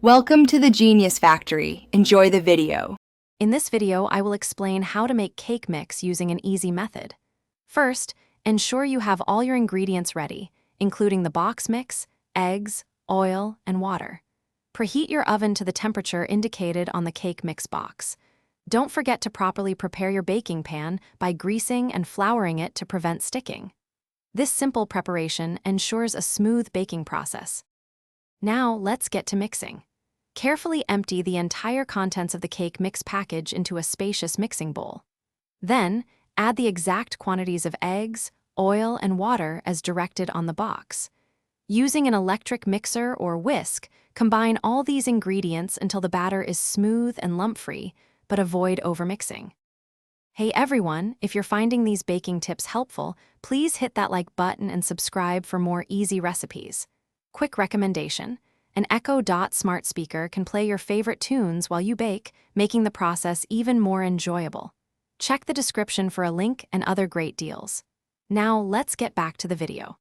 Welcome to the Genius Factory. Enjoy the video. In this video, I will explain how to make cake mix using an easy method. First, ensure you have all your ingredients ready, including the box mix, eggs, oil, and water. Preheat your oven to the temperature indicated on the cake mix box. Don't forget to properly prepare your baking pan by greasing and flouring it to prevent sticking. This simple preparation ensures a smooth baking process. Now, let's get to mixing. Carefully empty the entire contents of the cake mix package into a spacious mixing bowl. Then, add the exact quantities of eggs, oil, and water as directed on the box. Using an electric mixer or whisk, combine all these ingredients until the batter is smooth and lump-free, but avoid overmixing. Hey everyone, if you're finding these baking tips helpful, please hit that like button and subscribe for more easy recipes. Quick recommendation: an Echo Dot smart speaker can play your favorite tunes while you bake, making the process even more enjoyable. Check the description for a link and other great deals. Now let's get back to the video.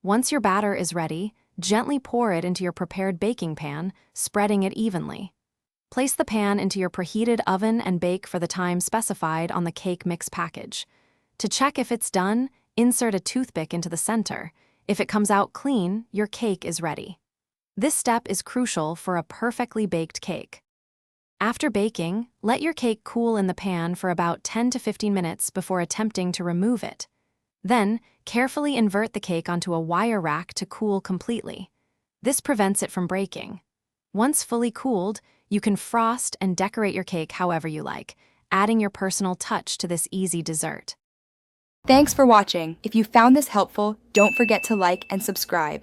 Once your batter is ready, gently pour it into your prepared baking pan, spreading it evenly. Place the pan into your preheated oven and bake for the time specified on the cake mix package. To check if it's done, insert a toothpick into the center. If it comes out clean, your cake is ready. This step is crucial for a perfectly baked cake. After baking, let your cake cool in the pan for about 10 to 15 minutes before attempting to remove it. Then, carefully invert the cake onto a wire rack to cool completely. This prevents it from breaking. Once fully cooled, you can frost and decorate your cake however you like, adding your personal touch to this easy dessert. Thanks for watching. If you found this helpful, don't forget to like and subscribe.